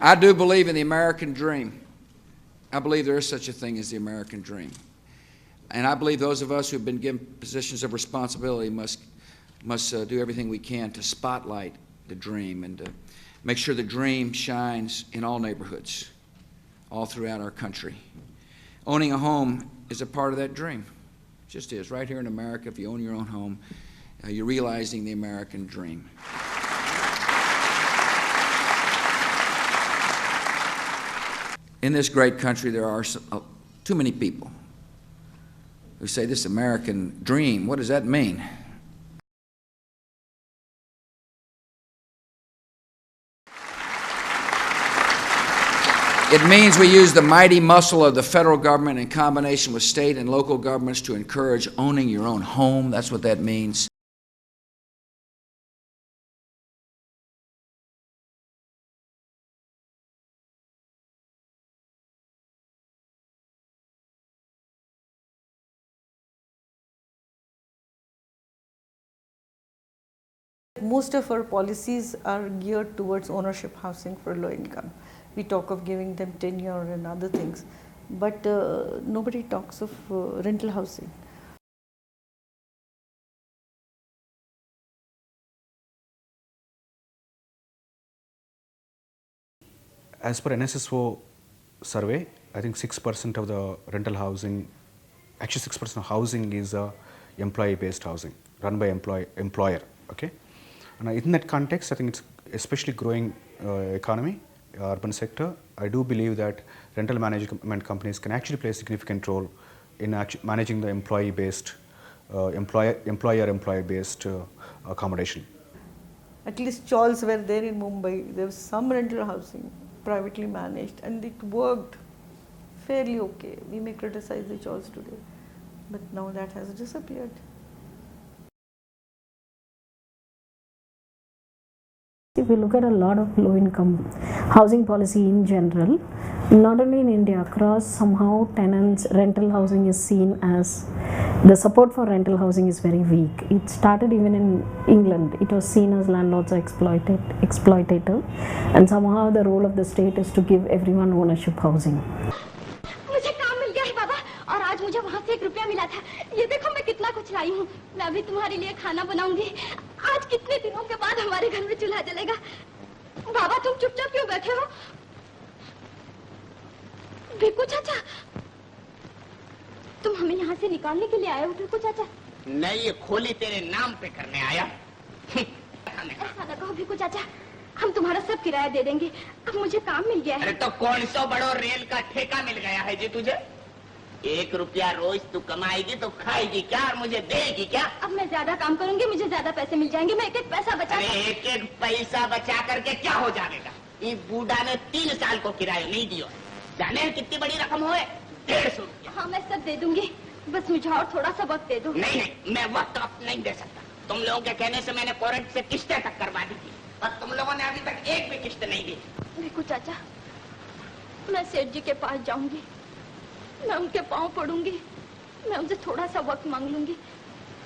I do believe in the American dream. I believe there is such a thing as the American dream. And I believe those of us who have been given positions of responsibility must do everything we can to spotlight the dream and to make sure the dream shines in all neighborhoods, all throughout our country. Owning a home is a part of that dream. It just is. Right here in America, if you own your own home, you're realizing the American dream. In this great country, there are too many people who say, this American dream, what does that mean? It means we use the mighty muscle of the federal government in combination with state and local governments to encourage owning your own home. That's what that means. Most of our policies are geared towards ownership housing for low income. We talk of giving them tenure and other things, but nobody talks of rental housing. As per NSSO survey, I think 6% of the rental housing, actually 6% of housing is employee-based housing, run by employer, okay? And in that context, I think it's especially growing economy, urban sector. I do believe that rental management companies can actually play a significant role in managing the employee-based, employer-based accommodation. At least chawls were there in Mumbai. There was some rental housing, privately managed, and it worked fairly okay. We may criticize the chawls today, but now that has disappeared. If we look at a lot of low-income housing policy in general, not only in India, across somehow tenants, rental housing is seen as, the support for rental housing is very weak. It started even in England. It was seen as landlords are exploitative, and somehow the role of the state is to give everyone ownership housing. मुझे काम मिल गया है बाबा, और आज मुझे वहाँ से 1 रुपया मिला था। ये देखो मैं कितना कुछ लाई हूँ। मैं अभी तुम्हारे लिए खाना बनाऊंगी। आज कितने दिनों के बाद हमारे घर में चूल्हा जलेगा। बाबा तुम चुपचाप क्यों बैठे हो? भिक्कू चाचा, तुम हमें यहाँ से निकालने के लिए आए हो भिक्कू चाचा? नहीं, ये खोली तेरे नाम पे करने आया। ऐसा ना कहो भिक्कू चाचा, हम तुम्हारा सब किराया दे देंगे। अब मुझे काम मिल गया है। अरे तो कौन सा बड़ो रेल का ठेका मिल गया है जी तुझे? 1 रुपया रोज तू कमाएगी तो खाएगी क्या और मुझे देगी क्या? अब मैं ज्यादा काम करूंगी, मुझे ज्यादा पैसे मिल जाएंगे। मैं एक पैसा बचा। अरे एक पैसा बचा करके क्या हो जाएगा? ये बूढ़ा ने 3 साल को किराया नहीं दिया। जाने कितनी बड़ी रकम हुए? 150 रुपया। हाँ मैं सब दे दूंगी, बस मुझे और थोड़ा सा वक्त दे दो। नहीं, मैं वक्त अब नहीं दे सकता। तुम लोगों के कहने से मैंने कोर्ट से किस्तें तक करवा दी थी और तुम लोगों ने अभी तक एक भी किस्त नहीं दी। भिक्कू चाचा, मैं सेठ जी के पास जाऊंगी, मैं उनके पाँव पड़ूंगी, मैं उनसे थोड़ा सा वक्त मांग लूंगी।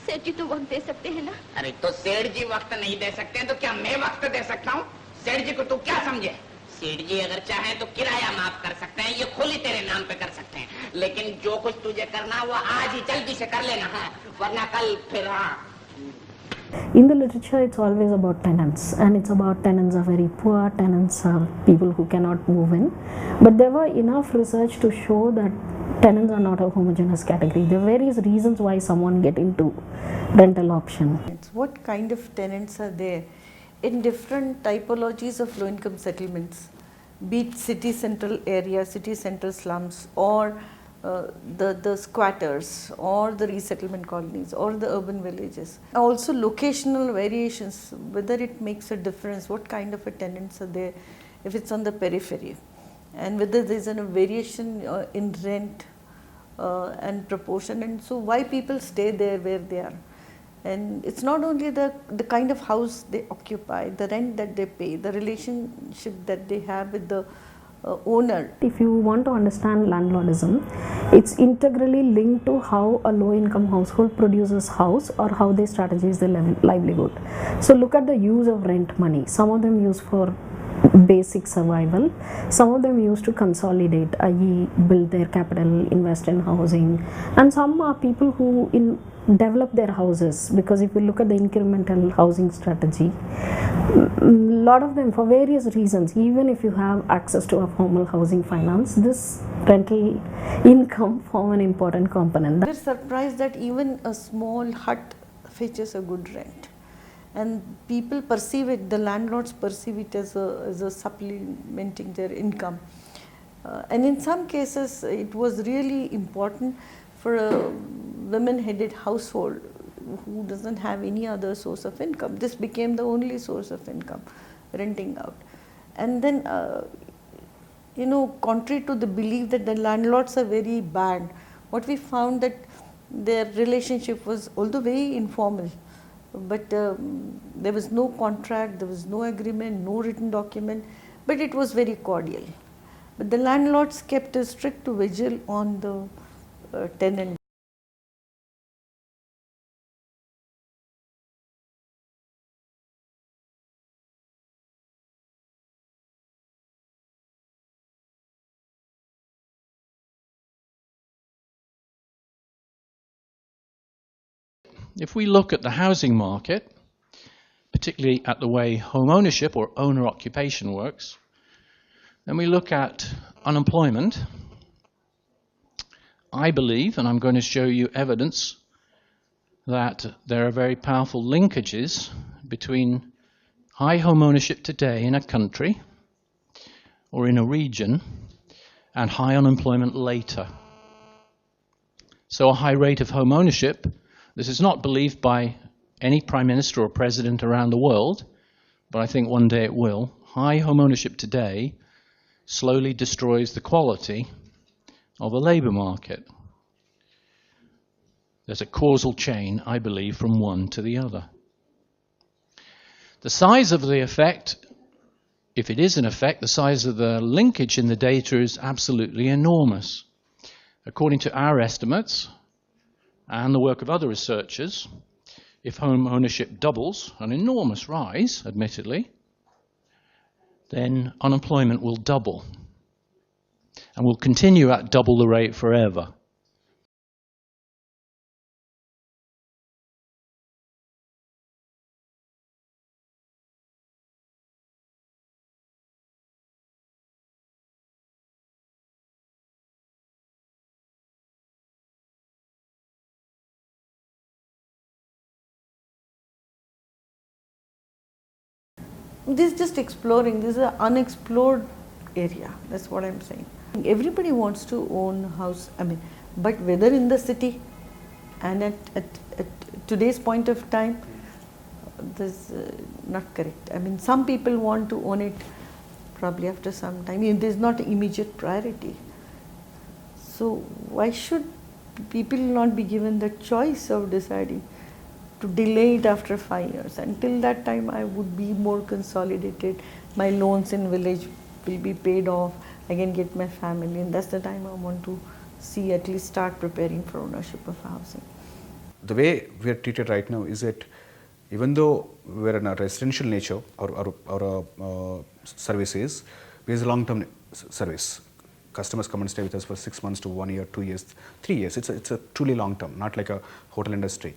सेठ जी तो वक्त दे सकते हैं ना? अरे तो सेठ जी वक्त नहीं दे सकते तो क्या मैं वक्त दे सकता हूँ? सेठ जी को तू क्या समझे? सेठ जी अगर चाहे तो किराया माफ कर सकते हैं, ये खोली तेरे नाम पे कर सकते हैं, लेकिन जो कुछ तुझे करना वो आज ही जल्दी से कर लेना है, वरना कल फिर। In the literature, it's always about tenants, and it's about tenants are very poor, tenants are people who cannot move in. But there were enough research to show that tenants are not a homogeneous category. There are various reasons why someone get into rental option. What kind of tenants are there in different typologies of low-income settlements, be it city central area, city central slums, or the squatters, or the resettlement colonies, or the urban villages. Also locational variations, whether it makes a difference, what kind of a tenants are there if it's on the periphery, and whether there's a variation in rent and proportion, and so why people stay there where they are. And it's not only the kind of house they occupy, the rent that they pay, the relationship that they have with the owner. If you want to understand landlordism, it's integrally linked to how a low-income household produces house or how they strategize their livelihood. So look at the use of rent money. Some of them use for basic survival. Some of them used to consolidate, i.e., build their capital, invest in housing, and some are people who develop their houses, because if you look at the incremental housing strategy, a lot of them, for various reasons, even if you have access to a formal housing finance, this rental income form an important component. We're surprised that even a small hut fetches a good rent, and people perceive it, the landlords perceive it as a supplementing their income. And in some cases it was really important for a women-headed household who doesn't have any other source of income. This became the only source of income, renting out. And then contrary to the belief that the landlords are very bad, what we found that their relationship was, although very informal, but there was no contract, there was no agreement, no written document, but it was very cordial. But the landlords kept a strict vigil on the tenant. If we look at the housing market, particularly at the way home ownership or owner occupation works, then we look at unemployment. I believe, and I'm going to show you evidence, that there are very powerful linkages between high home ownership today in a country or in a region and high unemployment later. So a high rate of home ownership, this is not believed by any prime minister or president around the world, but I think one day it will. High home ownership today slowly destroys the quality of a labour market. There's a causal chain, I believe, from one to the other. The size of the effect, if it is an effect, the size of the linkage in the data is absolutely enormous. According to our estimates, and the work of other researchers, if home ownership doubles, an enormous rise, admittedly, then unemployment will double and will continue at double the rate forever. This is just exploring, this is an unexplored area, that's what I'm saying. Everybody wants to own a house, but whether in the city and at today's point of time, this is not correct. Some people want to own it probably after some time. It is not immediate priority. So why should people not be given the choice of deciding to delay it after 5 years? Until that time I would be more consolidated, my loans in village will be paid off, I can get my family, and that's the time I want to see, at least start preparing for ownership of housing. The way we are treated right now is that even though we're in a residential nature or services, we have a long-term service. Customers come and stay with us for 6 months to 1 year, 2 years, 3 years. It's a truly long-term, not like a hotel industry.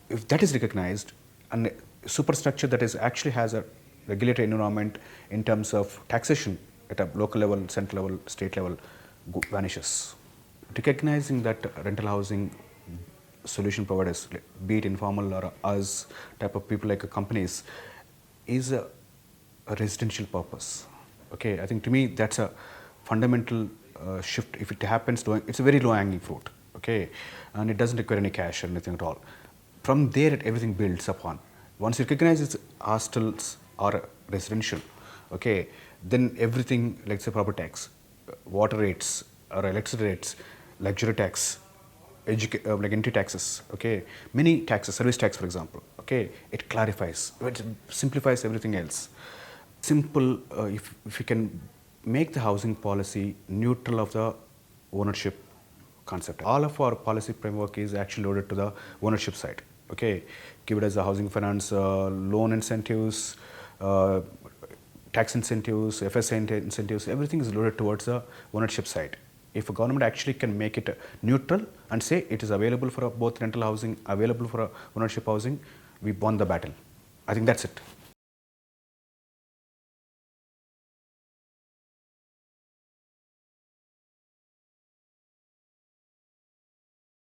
If that is recognized, and superstructure that is actually has a regulatory environment in terms of taxation at a local level, central level, state level, vanishes. Recognizing that rental housing solution providers, be it informal or us type of people like companies, is a residential purpose. Okay, I think to me that's a fundamental shift. If it happens, it's a very low-hanging fruit. Okay, and it doesn't require any cash or anything at all. From there, everything builds upon. Once you recognize it's hostels or residential, okay, then everything, like say property tax, water rates or electricity rates, luxury tax, like entry taxes, okay, many taxes, service tax for example, okay, it clarifies, it simplifies everything else. Simple, if we can make the housing policy neutral of the ownership concept. All of our policy framework is actually loaded to the ownership side. Okay, give it as a housing finance, loan incentives, tax incentives, FSA incentives, everything is loaded towards the ownership side. If a government actually can make it neutral and say it is available for both rental housing, available for ownership housing, we won the battle. I think that's it.